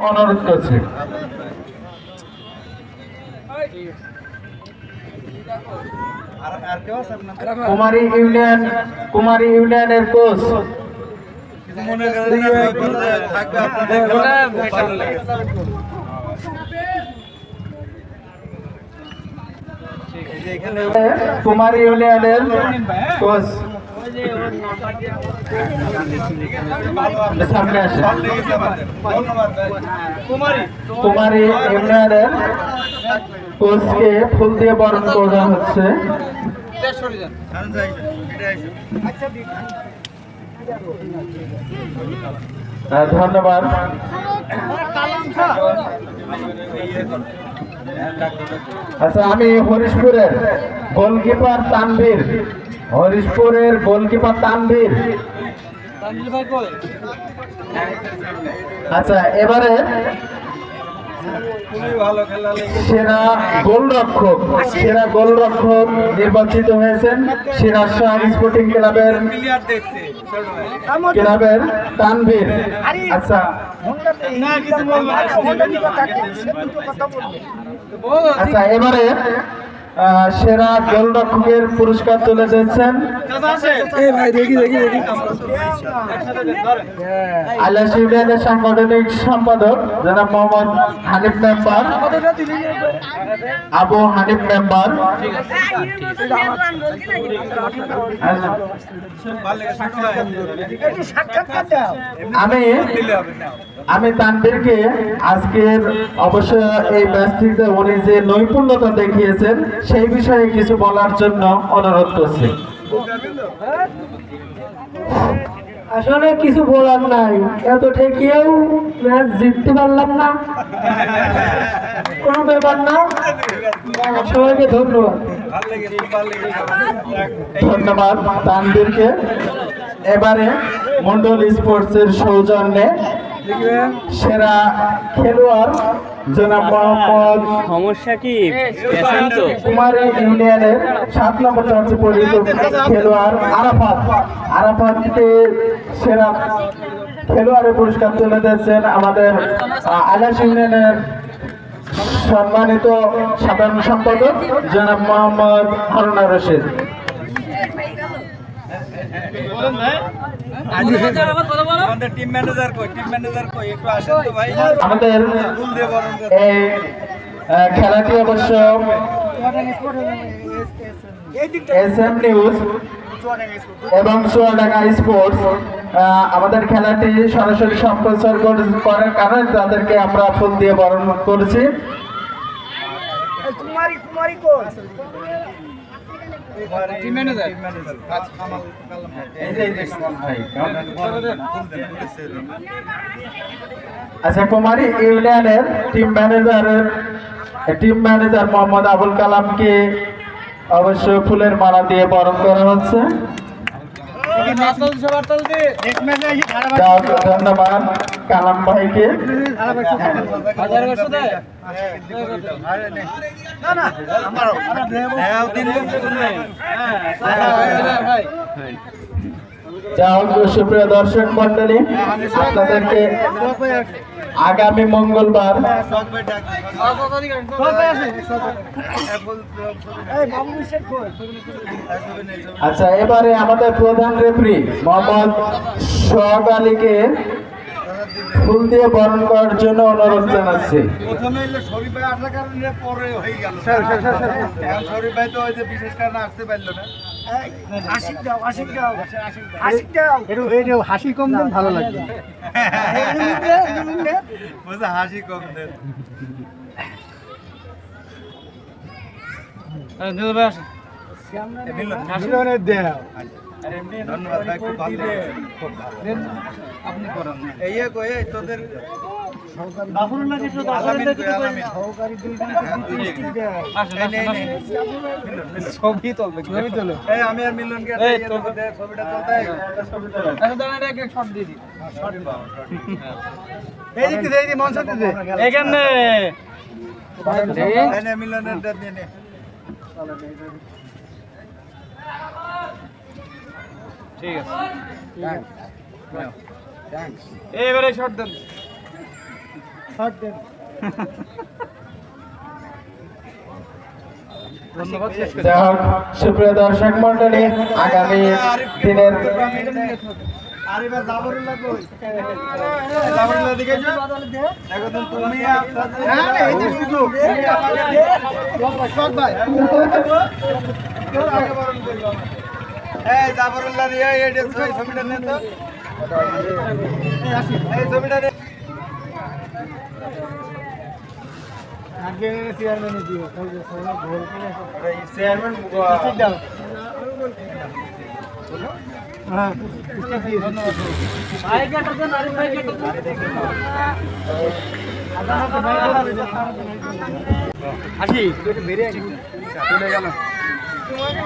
অনুরোধ করছি। কুমারী ইউনিয়নের কোচ কুমারী ইউনিয়নের কোচ সামনে আসে। কুমারী ইউনিয়নের কোচকে ফুল দিয়ে বরণ করা হচ্ছে। ধন্যবাদ। আচ্ছা, আমি হরিশপুরের গোলকিপার তানভীর, হরিশপুরের গোলকিপার তানভীর। আচ্ছা, এবারে সেরা গোলরক্ষক নির্বাচিত হয়েছেন সিরাজশাহ স্পোর্টিং ক্লাবের তানভীর। আচ্ছা, এবারে সেরা গোলরক্ষকের পুরস্কার তুলে দিচ্ছেন আইলাস ইউনিয়নের সাংগঠনিক সম্পাদক জনাব মোহাম্মদ হানিফ মেম্বার, আবু হানিফ মেম্বার। আমি তানভীরকে আজকের অবশ্য এই ম্যাচটিতে উনি যে নৈপুণ্যতা দেখিয়েছেন সেই বিষয়ে কিছু বলার জন্য অনুরোধ করছি। আসলে কিছু বলার নাই, এত ঠেকিয়েও ম্যাচ জিততে পারলাম না, কোনো ব্যাপার না। সবাইকে ধন্যবাদ। ধন্যবাদ তানভীরকে। এবারে মন্ডল স্পোর্টসের সৌজন্যে সেরা খেলোয়াড় জনাব মোহাম্মদ কুমারী ইউনিয়নের 7 নম্বর জার্সি পরিহিত খেলোয়াড় আরাফাতকে সেরা খেলোয়াড়ের পুরস্কার তুলে দিয়েছেন আমাদের আইলাস ইউনিয়নের সম্মানিত সাধারণ সম্পাদক জনাব মোহাম্মদ হারুনা রশিদ। আমাদের এই খেলাটি অবশ্য SM নিউজ এবং চুয়াডাঙ্গা স্পোর্টস আমাদের খেলাটি সরাসরি সম্প্রচার করার কারণে তাদেরকে আমরা ফুল দিয়ে বরণ করেছি। আচ্ছা, কুমারী ইউনিয়নের টিম ম্যানেজার মোহাম্মদ আবুল কালামকে অবশ্য ফুলের মালা দিয়ে বরণ করা হচ্ছে। ধন্যবাদ কালাম ভাইকে। সুপ্রিয় দর্শক মন্ডলী, আপনাদেরকে আগামী মঙ্গলবার আচ্ছা, এবারে আমাদের প্রধান রেফারি মোহাম্মদ সোহাগ আলীকে ফুল দিয়ে বরণ করার জন্য অনুরোধ জানাচ্ছি। হাসি কম দেন, ভালো লাগবে। হাসি কম দেন। ধন্যবাদ ভাই, খুব ভালো আপনি করেন এই তোদের আমি আর মিলনকে ছবিটা মিলনের ঠিক আছে, এবারে শর্ট দেন। ধন্যবাদ। শেষ করে যাই হোক, সুপ্রিয় দর্শক মন্ডলী, আগামী দিনের আর এবার জাবরুল্লাহ কই? জাবরুল্লাহ দিকে যাও। দেখো তো তুমি না না এই যে শুধু শখ ভাই তোর আগে বরণ করলাম। এই জাবরুল্লাহ দিয়ে এই ছবিটা নে তো। এই ছবিটা নে। আগে চেয়ারম্যান দিও তাই যে সবাই গোল করে চেয়ারম্যান ঠিক দাও। হ্যাঁ ভাই কেটে দেন আরে ভাই কেটে দেন আসি বেরিয়ে আসি চলে গেল তোমাকে